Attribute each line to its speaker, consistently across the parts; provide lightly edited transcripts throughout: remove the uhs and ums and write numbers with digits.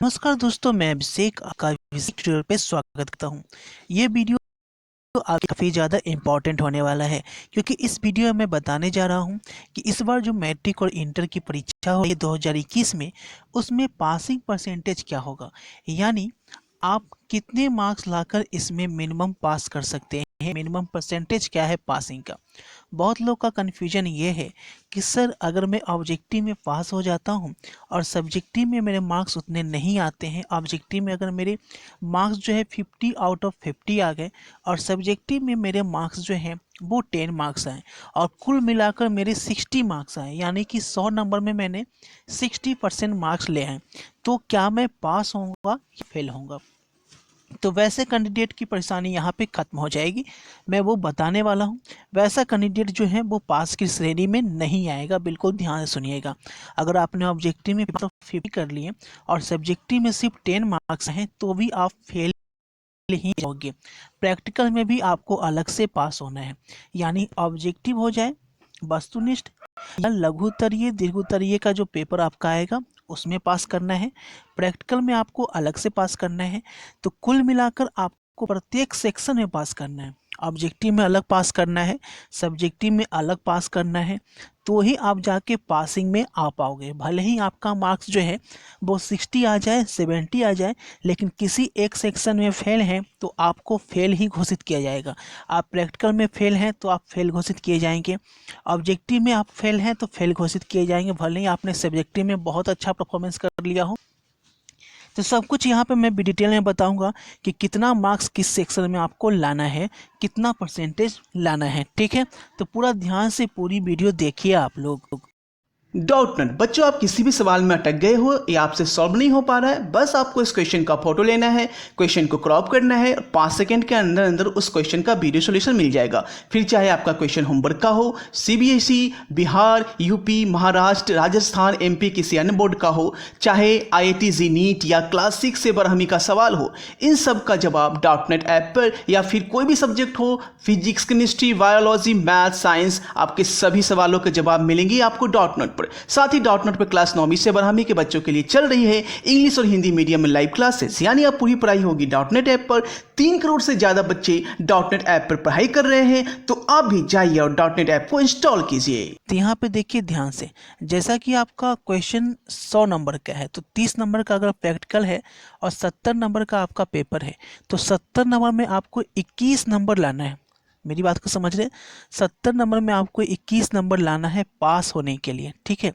Speaker 1: नमस्कार दोस्तों, मैं अभिषेक आपका ट्यूटोरियल पे स्वागत करता हूँ। ये वीडियो आगे काफ़ी ज़्यादा इम्पॉर्टेंट होने वाला है, क्योंकि इस वीडियो में मैं बताने जा रहा हूँ कि इस बार जो मैट्रिक और इंटर की परीक्षा हुई 2021 में, उसमें पासिंग परसेंटेज क्या होगा। यानी आप कितने मार्क्स लाकर इसमें मिनिमम पास कर सकते हैं, मिनिमम परसेंटेज क्या है पासिंग का। बहुत लोग का कन्फ्यूजन ये है कि सर अगर मैं ऑब्जेक्टिव में पास हो जाता हूँ और सब्जेक्टिव में मेरे मार्क्स उतने नहीं आते हैं, ऑब्जेक्टिव में अगर मेरे मार्क्स जो है 50 आउट ऑफ 50 आ गए और सब्जेक्टिव में मेरे मार्क्स जो हैं वो 10 मार्क्स आए और कुल मिलाकर मेरे 60 मार्क्स आए, यानी कि 100 नंबर में मैंने 60% मार्क्स ले आए, तो क्या मैं पास होऊंगा या फेल होऊंगा। तो वैसे कैंडिडेट की परेशानी यहाँ पे ख़त्म हो जाएगी, मैं वो बताने वाला हूँ। वैसा कैंडिडेट जो है वो पास की श्रेणी में नहीं आएगा, बिल्कुल ध्यान से सुनिएगा। अगर आपने ऑब्जेक्टिव में 50 कर लिए और सब्जेक्टिव में सिर्फ 10 मार्क्स हैं तो भी आप फेल ही होंगे। प्रैक्टिकल में भी आपको अलग से पास होना है, यानी ऑब्जेक्टिव हो जाए, वस्तुनिष्ठ या लघुत्तरीय दीर्घोत्तरीय का जो पेपर आपका आएगा उसमें पास करना है, प्रैक्टिकल में आपको अलग से पास करना है। तो कुल मिलाकर आपको प्रत्येक सेक्शन में पास करना है, ऑब्जेक्टिव में अलग पास करना है, सब्जेक्टिव में अलग पास करना है, तो ही आप जाके पासिंग में आ पाओगे। भले ही आपका मार्क्स जो है वो 60 आ जाए, 70 आ जाए, लेकिन किसी एक सेक्शन में फेल हैं तो आपको फेल ही घोषित किया जाएगा। आप प्रैक्टिकल में फेल हैं तो आप फेल घोषित किए जाएंगे, ऑब्जेक्टिव में आप फेल हैं तो फेल घोषित किए जाएंगे, भले ही आपने सब्जेक्टिव में बहुत अच्छा परफॉर्मेंस कर लिया हो। तो सब कुछ यहाँ पे मैं डिटेल में बताऊंगा कि कितना मार्क्स किस सेक्शन में आपको लाना है, कितना परसेंटेज लाना है। ठीक है, तो पूरा ध्यान से पूरी वीडियो देखिए आप लोग।
Speaker 2: डाउटनट बच्चों, आप किसी भी सवाल में अटक गए हो या आपसे सॉल्व नहीं हो पा रहा है, बस आपको इस क्वेश्चन का फोटो लेना है, क्वेश्चन को क्रॉप करना है और 5 सेकंड के अंदर अंदर उस क्वेश्चन का वीडियो सॉल्यूशन मिल जाएगा। फिर चाहे आपका क्वेश्चन होमवर्क का हो, CBSE, Bihar, UP, Maharashtra, Rajasthan, MP किसी अन्य बोर्ड का हो, चाहे आईआईटी जी नीट या क्लास 6 से बरहमी का सवाल हो, इन सब का जवाब डाउटनट ऐप पर, या फिर कोई भी सब्जेक्ट हो, physics, chemistry, biology, math, science, आपके सभी सवालों के जवाब मिलेंगे आपको डाउटनट पर। साथ ही डाउटनट पर क्लास 9वीं से 12वीं के बच्चों के लिए चल रही है इंग्लिश और हिंदी मीडियम में लाइव क्लासेस, यानी अब पूरी पढ़ाई होगी डाउटनट ऐप पर। 3 करोड़ से ज्यादा बच्चे डाउटनट ऐप पर पढ़ाई कर रहे हैं, तो आप भी जाइए और डाउटनट ऐप को इंस्टॉल कीजिए।
Speaker 1: तो यहाँ पे देखिए ध्यान से, जैसा कि आपका क्वेश्चन 100 नंबर का है तो 30 नंबर का अगर प्रैक्टिकल है और 70 नंबर का आपका पेपर है, तो 70 नंबर में आपको 21 नंबर लाना है। मेरी बात को समझ रहे हैं, 70 नंबर में आपको 21 नंबर लाना है पास होने के लिए। ठीक है,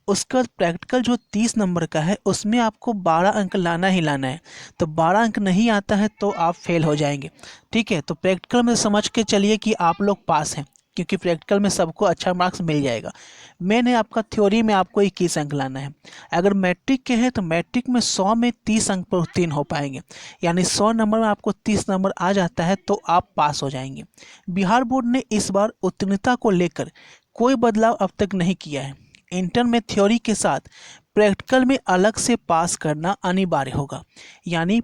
Speaker 1: उसके बाद प्रैक्टिकल जो 30 नंबर का है उसमें आपको 12 अंक लाना ही लाना है। तो 12 अंक नहीं आता है तो आप फेल हो जाएंगे। ठीक है, तो प्रैक्टिकल में समझ के चलिए कि आप लोग पास हैं, क्योंकि प्रैक्टिकल में सबको अच्छा मार्क्स मिल जाएगा। मेन है आपका थ्योरी में आपको 21 अंक लाना है। अगर मैट्रिक के हैं तो मैट्रिक में 100 में 30 अंक पर उत्तीर्ण हो पाएंगे, यानी 100 नंबर में आपको 30 नंबर आ जाता है तो आप पास हो जाएंगे। बिहार बोर्ड ने इस बार उत्तीर्णता को लेकर कोई बदलाव अब तक नहीं किया है। इंटर में थ्योरी के साथ प्रैक्टिकल में अलग से पास करना अनिवार्य होगा, यानी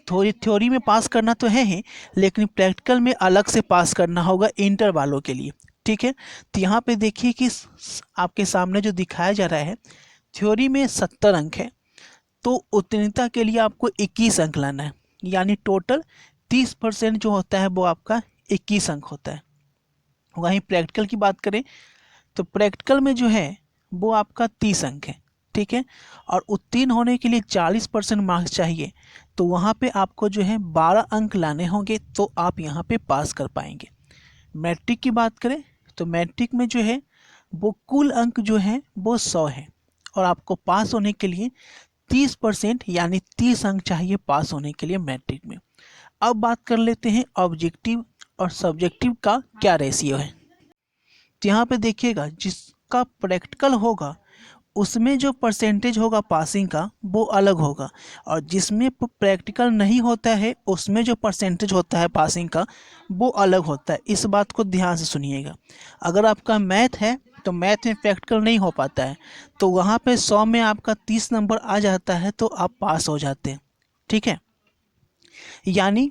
Speaker 1: थ्योरी में पास करना तो है ही, लेकिन प्रैक्टिकल में अलग से पास करना होगा इंटर वालों के लिए। ठीक है, तो यहाँ पे देखिए कि आपके सामने जो दिखाया जा रहा है, थ्योरी में 70 अंक है तो उत्तीर्णता के लिए आपको 21 अंक लाना है, यानी टोटल 30% जो होता है वो आपका 21 अंक होता है। वहीं प्रैक्टिकल की बात करें तो प्रैक्टिकल में जो है वो आपका 30 अंक है। ठीक है, और उत्तीर्ण होने के लिए 40% मार्क्स चाहिए, तो वहाँ पे आपको जो है 12 अंक लाने होंगे तो आप यहाँ पे पास कर पाएंगे। मैट्रिक की बात करें तो मैट्रिक में जो है वो कुल अंक जो है वो 100 है और आपको पास होने के लिए 30% यानी 30 अंक चाहिए पास होने के लिए मैट्रिक में। अब बात कर लेते हैं ऑब्जेक्टिव और सब्जेक्टिव का क्या रेशियो है। तो यहाँ पे देखिएगा, जिसका प्रैक्टिकल होगा उसमें जो परसेंटेज होगा पासिंग का वो अलग होगा, और जिसमें प्रैक्टिकल नहीं होता है उसमें जो परसेंटेज होता है पासिंग का वो अलग होता है। इस बात को ध्यान से सुनिएगा। अगर आपका मैथ है तो मैथ में प्रैक्टिकल नहीं हो पाता है, तो वहाँ पे 100 में आपका 30 नंबर आ जाता है तो आप पास हो जाते हैं। ठीक है, यानी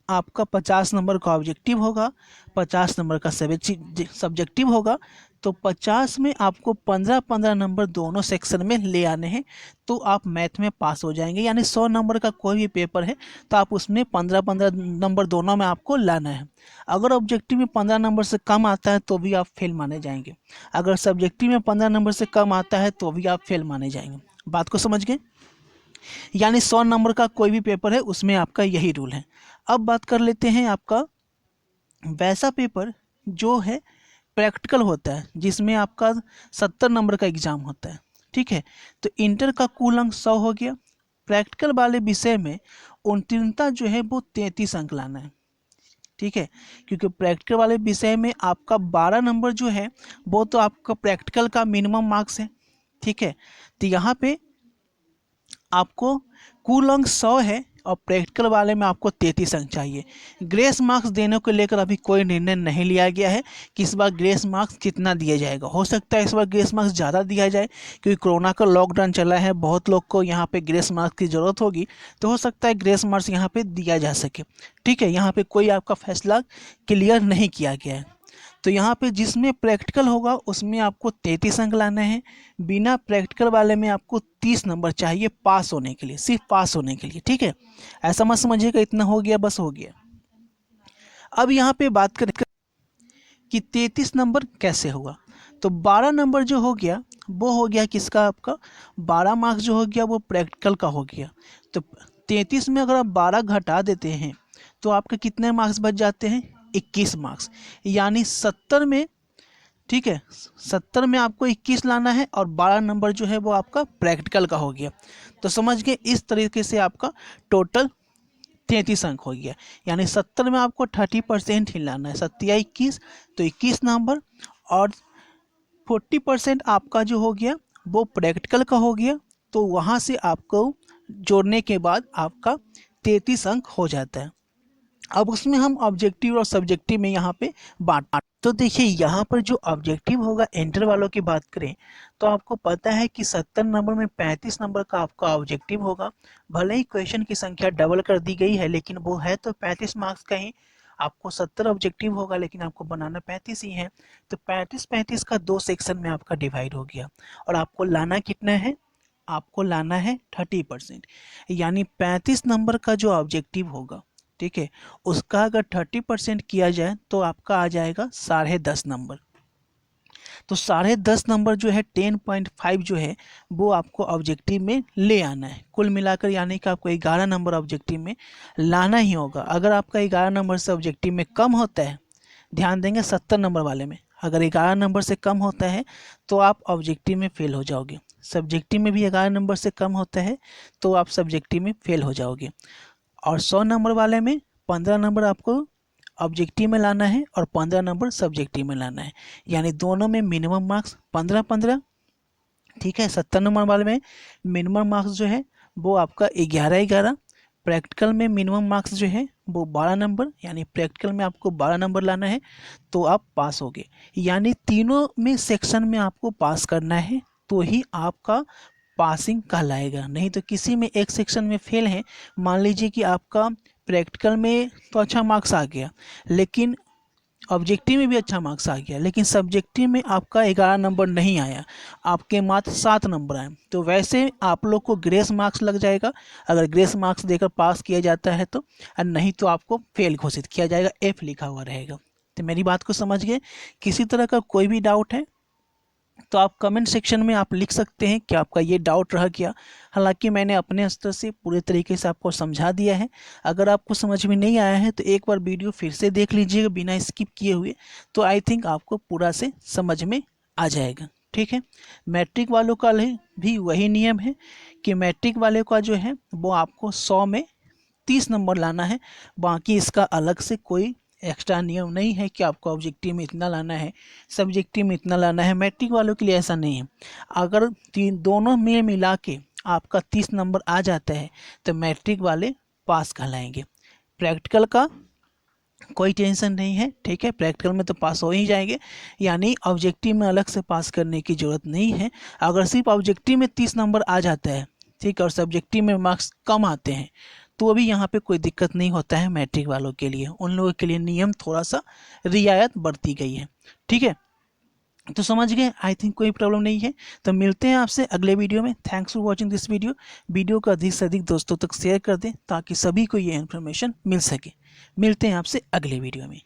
Speaker 1: आपका 50 नंबर का ऑब्जेक्टिव होगा, 50 नंबर का सब्जेक्टिव होगा, तो 50 में आपको 15-15 नंबर दोनों सेक्शन में ले आने हैं, तो आप मैथ में पास हो जाएंगे। यानी 100 नंबर का कोई भी पेपर है तो आप उसमें 15-15 नंबर दोनों में आपको लाना है। अगर ऑब्जेक्टिव में 15 नंबर से कम आता है तो भी आप फेल माने जाएंगे, अगर सब्जेक्टिव में 15 नंबर से कम आता है तो भी आप फेल माने जाएंगे। बात को समझ गए? यानी 100 नंबर का कोई भी पेपर है उसमें आपका यही रूल है। अब बात कर लेते हैं आपका वैसा पेपर जो है प्रैक्टिकल होता है, जिसमें आपका 70 नंबर का एग्जाम होता है। ठीक है, तो इंटर का कुल अंक 100 हो गया। प्रैक्टिकल वाले विषय में उत्तीर्णता जो है वो 33 अंक लाना है। ठीक है, क्योंकि प्रैक्टिकल वाले विषय में आपका 12 नंबर जो है वो तो आपका प्रैक्टिकल का मिनिमम मार्क्स है। ठीक है, तो यहाँ पे आपको कुल अंक 100 है और प्रैक्टिकल वाले में आपको 33 अंक चाहिए। ग्रेस मार्क्स देने को लेकर अभी कोई निर्णय नहीं लिया गया है कि इस बार ग्रेस मार्क्स कितना दिया जाएगा। हो सकता है इस बार ग्रेस मार्क्स ज़्यादा दिया जाए, क्योंकि कोरोना का लॉकडाउन चला है, बहुत लोग को यहाँ पे ग्रेस मार्क्स की ज़रूरत होगी, तो हो सकता है ग्रेस मार्क्स यहाँ पे दिया जा सके। ठीक है, यहाँ पे कोई आपका फैसला क्लियर नहीं किया गया है। तो यहाँ पे जिसमें प्रैक्टिकल होगा उसमें आपको 33 अंक लाना है, बिना प्रैक्टिकल वाले में आपको 30 नंबर चाहिए पास होने के लिए, सिर्फ पास होने के लिए। ठीक है, ऐसा मत समझिएगा इतना हो गया बस हो गया। अब यहाँ पे बात करें कि 33 नंबर कैसे होगा, तो 12 नंबर जो हो गया वो हो गया किसका, आपका 12 मार्क्स जो हो गया वो प्रैक्टिकल का हो गया। तो 33 में अगर आप 12 घटा देते हैं तो आपके कितने मार्क्स बच जाते हैं, 21 मार्क्स। यानी 70 में, ठीक है, 70 में आपको 21 लाना है और 12 नंबर जो है वो आपका प्रैक्टिकल का हो गया। तो समझ गए, इस तरीके से आपका टोटल 33 अंक हो गया। यानी 70 में आपको 30% ही लाना है, 7 या 21 तो 21 नंबर, और 40% आपका जो हो गया वो प्रैक्टिकल का हो गया। तो वहाँ से आपको जोड़ने के बाद आपका 33 अंक हो जाता है। अब उसमें हम ऑब्जेक्टिव और सब्जेक्टिव में यहाँ पे बांट। तो देखिए यहाँ पर जो ऑब्जेक्टिव होगा इंटर वालों की बात करें तो आपको पता है कि 70 नंबर में 35 नंबर का आपका ऑब्जेक्टिव होगा। भले ही क्वेश्चन की संख्या डबल कर दी गई है, लेकिन वो है तो 35 मार्क्स का ही। आपको 70 ऑब्जेक्टिव होगा लेकिन आपको बनाना 35 ही है। तो 35-35 का 2 सेक्शन में आपका डिवाइड हो गया, और आपको लाना कितना है, आपको लाना है 30%। यानी 35 नंबर का जो ऑब्जेक्टिव होगा, ठीक है, उसका अगर 30% किया जाए तो आपका आ जाएगा 10.5 नंबर। तो 10.5 नंबर जो है 10.5 जो है वो आपको ऑब्जेक्टिव में ले आना है कुल मिलाकर। यानी कि आपको 11 नंबर ऑब्जेक्टिव में लाना ही होगा। अगर आपका 11 नंबर से ऑब्जेक्टिव में कम होता है, ध्यान देंगे 70 नंबर वाले में अगर 11 नंबर से कम होता है तो आप ऑब्जेक्टिव में फेल हो जाओगे। सब्जेक्टिव में भी 11 नंबर से कम होता है तो आप सब्जेक्टिव में फेल हो जाओगे। और 100 नंबर वाले में 15 नंबर आपको ऑब्जेक्टिव में लाना है और 15 नंबर सब्जेक्टिव में लाना है। यानी दोनों में मिनिमम मार्क्स 15-15। ठीक है, 70 नंबर वाले में मिनिमम मार्क्स जो है वो आपका 11-11। प्रैक्टिकल में मिनिमम मार्क्स जो है वो 12 नंबर, यानी प्रैक्टिकल में आपको 12 नंबर लाना है तो आप पास होगे। यानी तीनों में सेक्शन में आपको पास करना है तो ही आपका पासिंग कहलाएगा। नहीं तो किसी में एक सेक्शन में फेल है, मान लीजिए कि आपका प्रैक्टिकल में तो अच्छा मार्क्स आ गया लेकिन ऑब्जेक्टिव में भी अच्छा मार्क्स आ गया, लेकिन सब्जेक्टिव में आपका 11 नंबर नहीं आया, आपके मात्र 7 नंबर आए, तो वैसे आप लोग को ग्रेस मार्क्स लग जाएगा। अगर ग्रेस मार्क्स देकर पास किया जाता है तो, और नहीं तो आपको फेल घोषित किया जाएगा, F लिखा हुआ रहेगा। तो मेरी बात को समझ गए। किसी तरह का कोई भी डाउट है तो आप कमेंट सेक्शन में आप लिख सकते हैं कि आपका ये डाउट रह गया। हालांकि मैंने अपने स्तर से पूरे तरीके से आपको समझा दिया है। अगर आपको समझ में नहीं आया है तो एक बार वीडियो फिर से देख लीजिएगा बिना स्किप किए हुए, तो आई थिंक आपको पूरा से समझ में आ जाएगा। ठीक है, मैट्रिक वालों का भी वही नियम है कि मैट्रिक वाले का जो है वो आपको 100 में 30 नंबर लाना है। बाकी इसका अलग से कोई एक्स्ट्रा नियम नहीं है कि आपको ऑब्जेक्टिव में इतना लाना है, सब्जेक्टिव में इतना लाना है। मैट्रिक वालों के लिए ऐसा नहीं है। अगर दोनों में मिला के आपका 30 नंबर आ जाता है तो मैट्रिक वाले पास कहलाएंगे। प्रैक्टिकल का कोई टेंशन नहीं है। ठीक है, प्रैक्टिकल में तो पास हो ही जाएंगे, यानी ऑब्जेक्टिव में अलग से पास करने की ज़रूरत नहीं है। अगर सिर्फ ऑब्जेक्टिव में 30 नंबर आ जाता है, ठीक है, और सब्जेक्टिव में मार्क्स कम आते हैं तो अभी यहाँ पे कोई दिक्कत नहीं होता है मैट्रिक वालों के लिए। उन लोगों के लिए नियम थोड़ा सा रियायत बरती गई है। ठीक है, तो समझ गए, आई थिंक कोई प्रॉब्लम नहीं है। तो मिलते हैं आपसे अगले वीडियो में। Thanks for watching this video. Video को अधिक से अधिक दोस्तों तक शेयर कर दें ताकि सभी को ये इन्फॉर्मेशन मिल सके। मिलते हैं आपसे अगले वीडियो में।